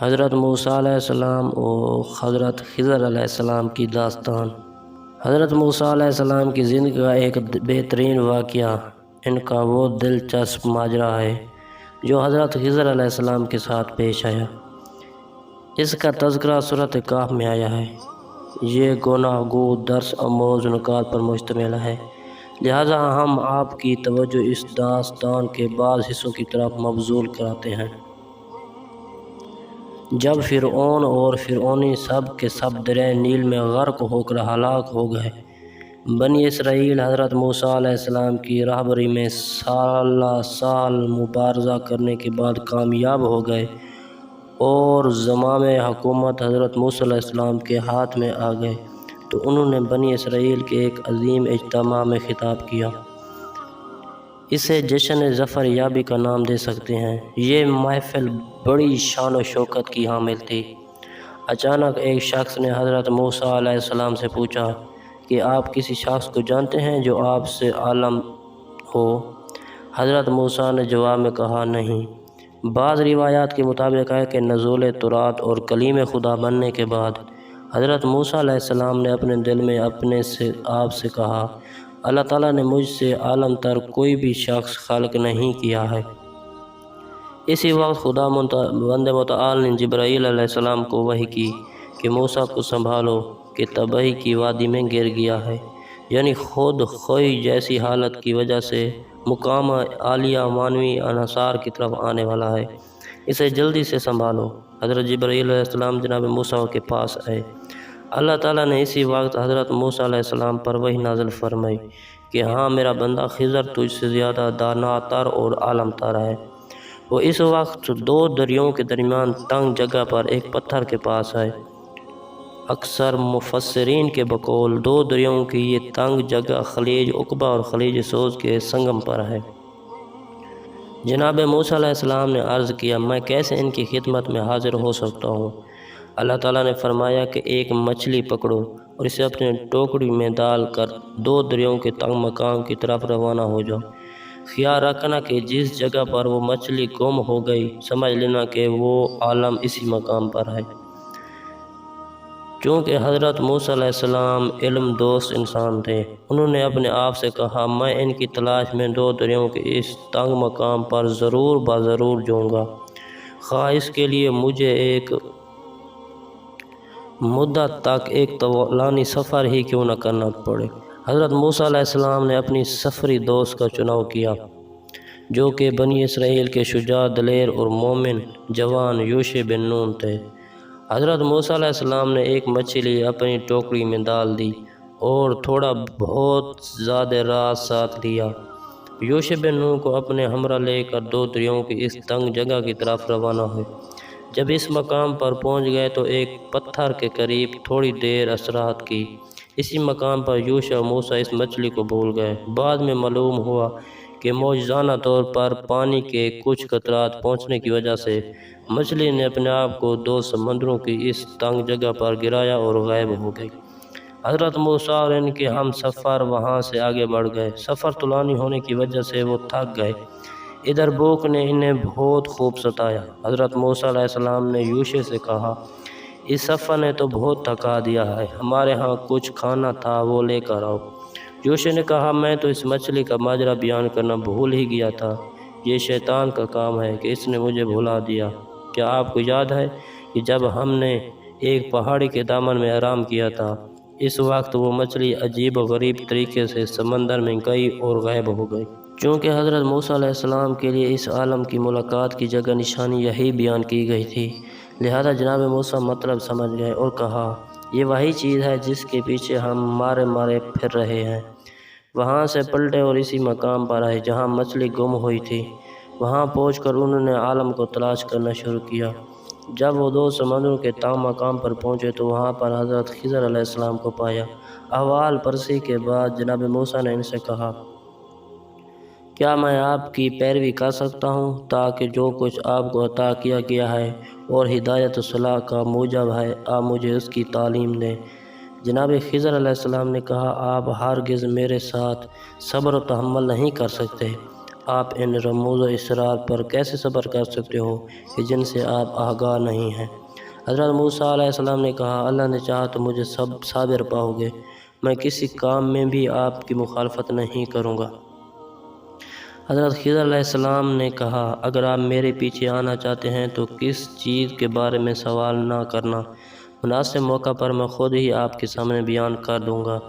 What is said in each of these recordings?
حضرت موسیٰ علیہ السلام اور حضرت خضر علیہ السلام کی داستان۔ حضرت موسیٰ علیہ السلام کی زندگی کا ایک بہترین واقعہ ان کا وہ دلچسپ ماجرا ہے جو حضرت خضر علیہ السلام کے ساتھ پیش آیا۔ اس کا تذکرہ سورۃ کہف میں آیا ہے۔ یہ گناہ گو درس آموز نکات پر مشتمل ہے، لہذا ہم آپ کی توجہ اس داستان کے بعض حصوں کی طرف مبذول کراتے ہیں۔ جب فرعون اور فرعونی سب کے سب دریائے نیل میں غرق ہو کر ہلاک ہو گئے، بنی اسرائیل حضرت موسیٰ علیہ السلام کی رہبری میں سال مبارزہ کرنے کے بعد کامیاب ہو گئے اور زمام حکومت حضرت موسیٰ علیہ السلام کے ہاتھ میں آ گئے، تو انہوں نے بنی اسرائیل کے ایک عظیم اجتماع میں خطاب کیا۔ اسے جشن ظفر یابی کا نام دے سکتے ہیں۔ یہ محفل بڑی شان و شوکت کی حامل تھی۔ اچانک ایک شخص نے حضرت موسیٰ علیہ السلام سے پوچھا کہ آپ کسی شخص کو جانتے ہیں جو آپ سے عالم ہو؟ حضرت موسیٰ نے جواب میں کہا، نہیں۔ بعض روایات کے مطابق ہے کہ نزول تورات اور کلیم خدا بننے کے بعد حضرت موسیٰ علیہ السلام نے اپنے دل میں آپ سے کہا، اللہ تعالیٰ نے مجھ سے عالم تر کوئی بھی شخص خلق نہیں کیا ہے۔ اسی وقت خدا بند متعال نے جبرائیل علیہ السلام کو وحی کی کہ موسیٰ کو سنبھالو کہ تباہی کی وادی میں گر گیا ہے، یعنی خود خوئی جیسی حالت کی وجہ سے مقام عالیہ معنوی انحصار کی طرف آنے والا ہے، اسے جلدی سے سنبھالو۔ حضرت جبرائیل علیہ السلام جناب موسیٰ کے پاس آئے۔ اللہ تعالیٰ نے اسی وقت حضرت موسیٰ علیہ السلام پر وحی نازل فرمائی کہ ہاں، میرا بندہ خضر تجھ سے زیادہ دانا تر اور عالم تر ہے۔ وہ اس وقت دو دریاؤں کے درمیان تنگ جگہ پر ایک پتھر کے پاس آئے۔ اکثر مفسرین کے بقول دو دریاؤں کی یہ تنگ جگہ خلیج عقبہ اور خلیج سوز کے سنگم پر ہے۔ جناب موسیٰ علیہ السلام نے عرض کیا، میں کیسے ان کی خدمت میں حاضر ہو سکتا ہوں؟ اللہ تعالیٰ نے فرمایا کہ ایک مچھلی پکڑو اور اسے اپنے ٹوکری میں ڈال کر دو دریاؤں کے تنگ مقام کی طرف روانہ ہو جاؤ۔ خیال رکھنا کہ جس جگہ پر وہ مچھلی گم ہو گئی، سمجھ لینا کہ وہ عالم اسی مقام پر ہے۔ چونکہ حضرت موسیٰ علیہ السلام علم دوست انسان تھے، انہوں نے اپنے آپ سے کہا، میں ان کی تلاش میں دو دریاؤں کے اس تنگ مقام پر ضرور جاؤں گا، خواہ اس کے لیے مجھے ایک مدت تک ایک طولانی سفر ہی کیوں نہ کرنا پڑے۔ حضرت موسیٰ علیہ السلام نے اپنی سفری دوست کا چناؤ کیا، جو کہ بنی اسرائیل کے شجاع دلیر اور مومن جوان یوشع بن نون تھے۔ حضرت موسیٰ علیہ السلام نے ایک مچھلی اپنی ٹوکری میں ڈال دی اور تھوڑا بہت زیادہ راز ساتھ لیا۔ یوشع بن نون کو اپنے ہمراہ لے کر دو دریاؤں کی اس تنگ جگہ کی طرف روانہ ہوئے۔ جب اس مقام پر پہنچ گئے تو ایک پتھر کے قریب تھوڑی دیر استراحت کی۔ اسی مقام پر یوشع اور موسیٰ اس مچھلی کو بھول گئے۔ بعد میں معلوم ہوا کہ معجزانہ طور پر پانی کے کچھ قطرات پہنچنے کی وجہ سے مچھلی نے اپنے آپ کو دو سمندروں کی اس تنگ جگہ پر گرایا اور غائب ہو گئی۔ حضرت موسیٰ اور ان کے ہم سفر وہاں سے آگے بڑھ گئے۔ سفر طولانی ہونے کی وجہ سے وہ تھک گئے۔ ادھر بھوک نے انہیں بہت خوب ستایا۔ حضرت موسیٰ علیہ السلام نے یوشع سے کہا، اس سفر نے تو بہت تھکا دیا ہے، ہمارے ہاں کچھ کھانا تھا، وہ لے کر آؤ۔ یوشع نے کہا، میں تو اس مچھلی کا ماجرا بیان کرنا بھول ہی گیا تھا، یہ شیطان کا کام ہے کہ اس نے مجھے بھلا دیا۔ کیا آپ کو یاد ہے کہ جب ہم نے ایک پہاڑی کے دامن میں آرام کیا تھا، اس وقت وہ مچھلی عجیب و غریب طریقے سے سمندر میں گئی اور غائب ہو گئی۔ چونکہ حضرت موسیٰ علیہ السلام کے لیے اس عالم کی ملاقات کی جگہ نشانی یہی بیان کی گئی تھی، لہذا جناب موسیٰ مطلب سمجھ گئے اور کہا، یہ وہی چیز ہے جس کے پیچھے ہم مارے پھر رہے ہیں۔ وہاں سے پلٹے اور اسی مقام پر آئے جہاں مچھلی گم ہوئی تھی۔ وہاں پہنچ کر انہوں نے عالم کو تلاش کرنا شروع کیا۔ جب وہ دو سمندروں کے تنگ مقام پر پہنچے تو وہاں پر حضرت خضر علیہ السلام کو پایا۔ احوال پرسی کے بعد جناب موسیٰ نے ان سے کہا، کیا میں آپ کی پیروی کر سکتا ہوں تاکہ جو کچھ آپ کو عطا کیا گیا ہے اور ہدایت و صلاح کا موجب ہے، آپ مجھے اس کی تعلیم دیں؟ جناب خضر علیہ السلام نے کہا، آپ ہرگز میرے ساتھ صبر و تحمل نہیں کر سکتے۔ آپ ان رموز و اسرار پر کیسے صبر کر سکتے ہو کہ جن سے آپ آگاہ نہیں ہیں؟ حضرت موسیٰ علیہ السلام نے کہا، اللہ نے چاہا تو مجھے صابر پاؤ گے، میں کسی کام میں بھی آپ کی مخالفت نہیں کروں گا۔ حضرت خضر علیہ السلام نے کہا، اگر آپ میرے پیچھے آنا چاہتے ہیں تو کس چیز کے بارے میں سوال نہ کرنا، مناسب موقع پر میں خود ہی آپ کے سامنے بیان کر دوں گا۔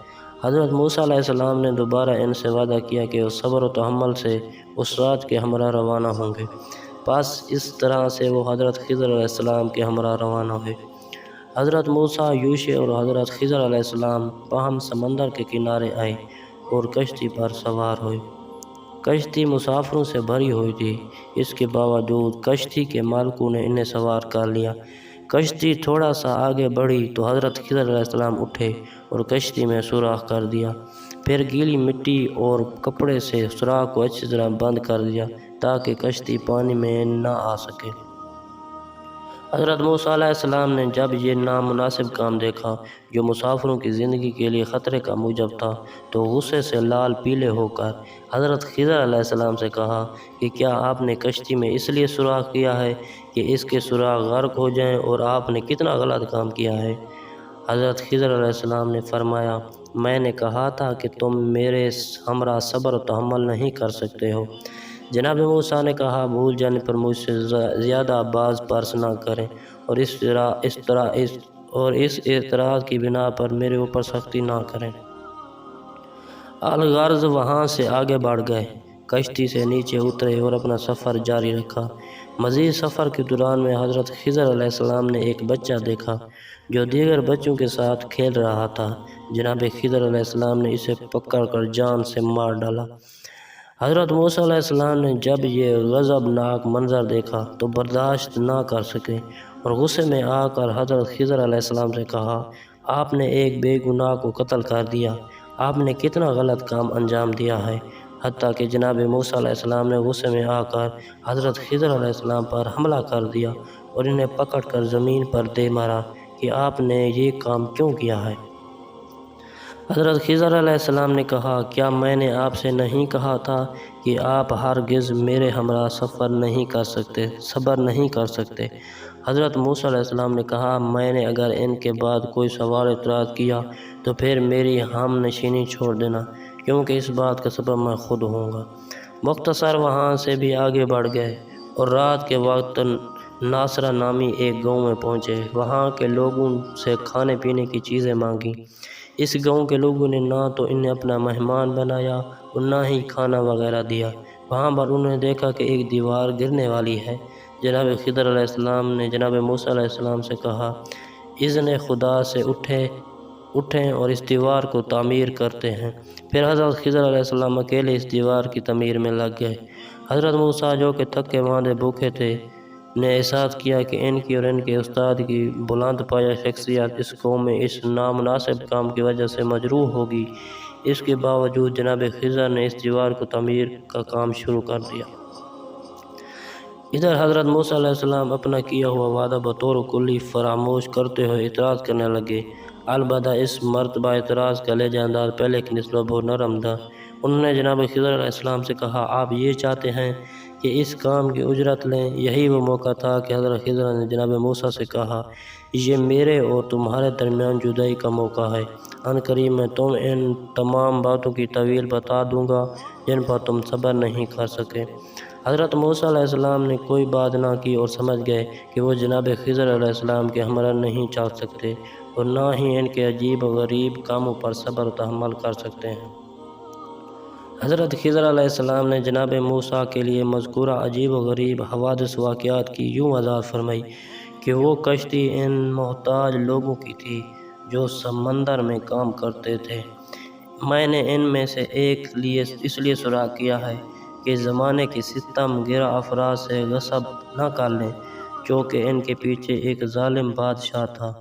حضرت موسیٰ علیہ السلام نے دوبارہ ان سے وعدہ کیا کہ وہ صبر و تحمل سے اس رات کے ہمراہ روانہ ہوں گے۔ بس اس طرح سے وہ حضرت خضر علیہ السلام کے ہمراہ روانہ ہوئے۔ حضرت موسیٰ، یوشع اور حضرت خضر علیہ السلام باہم سمندر کے کنارے آئے اور کشتی پر سوار ہوئے۔ کشتی مسافروں سے بھری ہوئی تھی، اس کے باوجود کشتی کے مالکوں نے انہیں سوار کر لیا۔ کشتی تھوڑا سا آگے بڑھی تو حضرت خضر علیہ السلام اٹھے اور کشتی میں سوراخ کر دیا، پھر گیلی مٹی اور کپڑے سے سوراخ کو اچھی طرح بند کر دیا تاکہ کشتی پانی میں نہ آ سکے۔ حضرت موسیٰ علیہ السلام نے جب یہ نامناسب کام دیکھا جو مسافروں کی زندگی کے لیے خطرے کا موجب تھا تو غصے سے لال پیلے ہو کر حضرت خضر علیہ السلام سے کہا کہ کیا آپ نے کشتی میں اس لیے سوراخ کیا ہے کہ اس کے سوراخ غرق ہو جائیں، اور آپ نے کتنا غلط کام کیا ہے؟ حضرت خضر علیہ السلام نے فرمایا، میں نے کہا تھا کہ تم میرے ہمراہ صبر و تحمل نہیں کر سکتے ہو۔ جناب موسیٰ نے کہا، بھول جانے پر مجھ سے زیادہ باز پرس نہ کریں اور اس اعتراض کی بنا پر میرے اوپر سختی نہ کریں۔ الغرض وہاں سے آگے بڑھ گئے، کشتی سے نیچے اترے اور اپنا سفر جاری رکھا۔ مزید سفر کے دوران میں حضرت خضر علیہ السلام نے ایک بچہ دیکھا جو دیگر بچوں کے ساتھ کھیل رہا تھا۔ جناب خضر علیہ السلام نے اسے پکڑ کر جان سے مار ڈالا۔ حضرت موسیٰ علیہ السلام نے جب یہ غضبناک منظر دیکھا تو برداشت نہ کر سکے اور غصے میں آ کر حضرت خضر علیہ السلام سے کہا، آپ نے ایک بے گناہ کو قتل کر دیا، آپ نے کتنا غلط کام انجام دیا ہے۔ حتیٰ کہ جناب موسیٰ علیہ السلام نے غصے میں آ کر حضرت خضر علیہ السلام پر حملہ کر دیا اور انہیں پکڑ کر زمین پر دے مارا کہ آپ نے یہ کام کیوں کیا ہے؟ حضرت خضر علیہ السلام نے کہا، کیا میں نے آپ سے نہیں کہا تھا کہ آپ ہرگز میرے ہمراہ صبر نہیں کر سکتے؟ حضرت موسیٰ علیہ السلام نے کہا، میں نے اگر ان کے بعد کوئی سوال اعتراض کیا تو پھر میری ہم نشینی چھوڑ دینا، کیونکہ اس بات کا سبب میں خود ہوں گا۔ مختصر وہاں سے بھی آگے بڑھ گئے اور رات کے وقت ناصرہ نامی ایک گاؤں میں پہنچے۔ وہاں کے لوگوں سے کھانے پینے کی چیزیں مانگی۔ اس گاؤں کے لوگوں نے نہ تو انہیں اپنا مہمان بنایا اور نہ ہی کھانا وغیرہ دیا۔ وہاں پر انہوں نے دیکھا کہ ایک دیوار گرنے والی ہے۔ جناب خضر علیہ السلام نے جناب موسیٰ علیہ السلام سے کہا، اذن خدا سے اٹھیں اور اس دیوار کو تعمیر کرتے ہیں۔ پھر حضرت خضر علیہ السلام اکیلے اس دیوار کی تعمیر میں لگ گئے۔ حضرت موسیٰ، جو کہ تھکے ماندے بھوکے تھے، نے احساس کیا کہ ان کی اور ان کے استاد کی بلند پایہ شخصیت اس قوم میں اس نامناسب کام کی وجہ سے مجروح ہوگی۔ اس کے باوجود جناب خضر نے اس دیوار کو تعمیر کا کام شروع کر دیا۔ ادھر حضرت موسیٰ علیہ السلام اپنا کیا ہوا وعدہ بطور کلی فراموش کرتے ہوئے اعتراض کرنے لگے۔ البتہ اس مرتبہ اعتراض کا لہجہ انداز پہلے کی نسبت بہت نرم تھا۔ انہوں نے جناب خضر علیہ السلام سے کہا، آپ یہ چاہتے ہیں کہ اس کام کی اجرت لیں؟ یہی وہ موقع تھا کہ حضرت خضر نے جناب موسیٰ سے کہا، یہ میرے اور تمہارے درمیان جدائی کا موقع ہے۔ عنقریب میں تم ان تمام باتوں کی طویل بتا دوں گا جن پر تم صبر نہیں کر سکے۔ حضرت موسیٰ علیہ السلام نے کوئی بات نہ کی اور سمجھ گئے کہ وہ جناب خضر علیہ السلام کے ہمراہ نہیں چل سکتے اور نہ ہی ان کے عجیب و غریب کاموں پر صبر و تحمل کر سکتے ہیں۔ حضرت خضر علیہ السلام نے جناب موسیٰ کے لیے مذکورہ عجیب و غریب حوادث واقعات کی یوں وضاحت فرمائی کہ وہ کشتی ان محتاج لوگوں کی تھی جو سمندر میں کام کرتے تھے۔ میں نے ان میں سے ایک اس لیے سوراخ کیا ہے کہ زمانے کے ستم گرا افراد سے غصب نہ کر لیں، چونکہ ان کے پیچھے ایک ظالم بادشاہ تھا۔